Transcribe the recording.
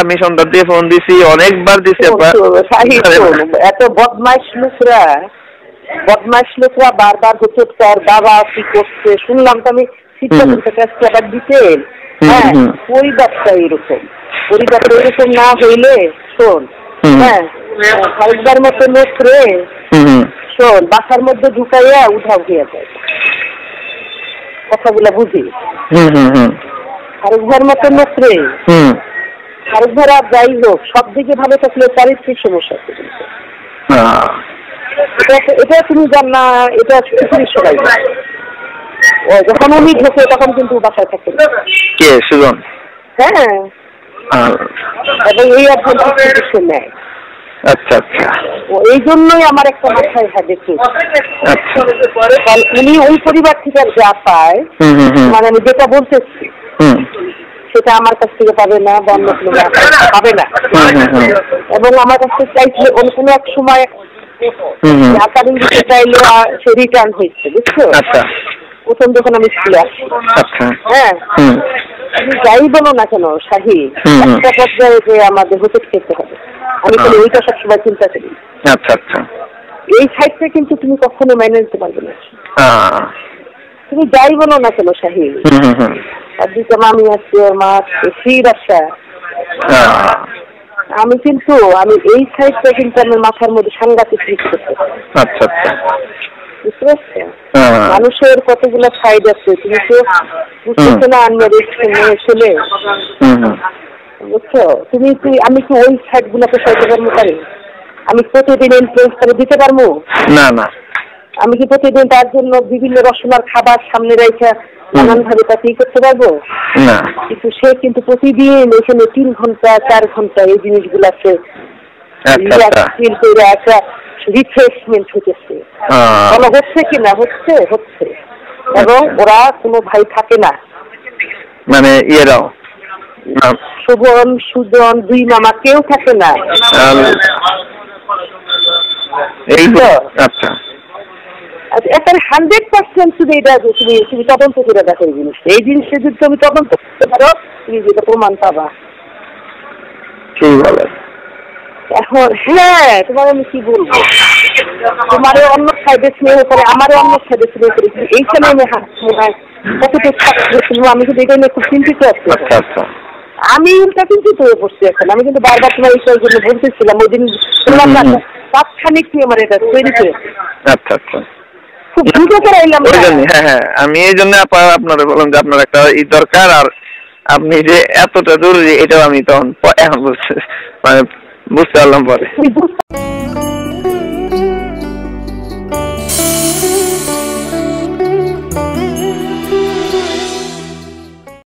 আমি সন্ধ্যা দিয়ে ফোন দিছি, অনেকবার দিছি আপা। এত বদমাইশ লোকরা বারবার হচ্ছে তোর বাবা কি করছে শুনলাম তো আমি আবার দিতেন। হ্যাঁ, পরিবারটা এরকম না হইলে শোন, হ্যাঁ খালেদার মতো লোক রে শোন বাসার মধ্যে ঢুকাইয়া উঠাও হইয়া যায়, কথাগুলা বুঝি। খালেদার মতো লোক রে, খালেদার আর যাই হোক সব দিকে ভালো থাকলে চারিত্রিক সমস্যা আছে। এটা তুমি জান না, এটা পৃথিবীর সবাই যখন উনি ঢোকে তখন কিন্তু বাসায় থাকে কে সুজন। হ্যাঁ, এবং এই অভ্যন্তর নেয়। আচ্ছা আচ্ছা, এই জন্যই আমার একটা মাথায় দেখি উনি ওই পরিবার থেকে যা পায়, মানে আমি যেটা বলতেছি সেটা আমার কাছ থেকে পাবে না, বা অন্য কোনো পাবে না। এবং আমার কাছ থেকে চাইছিল কোনো এক সময় আকারিং দিতে চাইলে সে রিটার্ন হয়েছে, বুঝছো? প্রথম যখন আমি স্কুলে আসি। হ্যাঁ, তুমি যাই বলো না কেন শাহি, একটা পর্যায়ে যে আমাদের হোটেল খেতে হবে, আমি কিন্তু ওইটা সবসময় চিন্তা করি। আচ্ছা আচ্ছা, এই সাইডটা কিন্তু তুমি কখনো মেনে নিতে পারবে না। তুমি যাই বলো না কেন শাহি, আর দুটো মামি আছে, ওর মা আছে, সেই বাসা। আমি এই সাইডটা কিন্তু আমার মাথার মধ্যে সাংঘাতিক করতে। আচ্ছা আচ্ছা, বুঝতে পারছো? মানুষের কতগুলো সাইড আছে, তুমি তো বুঝতেছো না। ছেলে বুঝছো তুমি, আমি কি ওই সাইড গুলাকে সহায়তা করতে পারি? আমি প্রতিদিন ইনফ্লুয়েন্স করে দিতে পারবো না? না, আমি কি প্রতিদিন তার জন্য বিভিন্ন রসনার খাবার সামনে রেখে নানান ভাবে তাকে করতে পারবো না? কিন্তু সে কিন্তু প্রতিদিন এখানে 3 ঘন্টা 4 ঘন্টা এই জিনিসগুলো আছে একটা রিফ্রেশমেন্ট হচ্ছে। হচ্ছে কিনা? হচ্ছে। এবং ওরা কোনো ভাই থাকে না, মানে ইয়েরাও সুজন সুজন 2 মামা কেউ থাকে না। এই তো আচ্ছা, একটা 100% শুধু এটা তুমি তদন্ত করে দেখো। এই জিনিসটা যদি তুমি তদন্ত করতে পারো, তুমি যেটা প্রমাণ পাবা। ঠিক বলে। এখন হ্যাঁ, তোমার আমি কি বলবো, তোমার অন্য সাইডে স্নেহ করে, আমারও অন্য সাইডে স্নেহ করে, এইখানে আমি আমি কিন্তু এটা নিয়ে খুব চিন্তিত আছি। আমি উল্টা চিন্তিত হয়ে পড়ছি এখন। আমি কিন্তু বারবার তোমার এই জন্য বলতেছিলাম, ওই দিন তাৎক্ষণিক কি আমার এটা তৈরি করে। আচ্ছা আচ্ছা, খুব দ্রুত করে এলাম। হ্যাঁ, আমি এই জন্য আপনারা বললাম যে আপনার একটা দরকার, আর আপনি যে এতটা জরুরি এটাও আমি তখন এখন বুঝতে পারলাম পরে।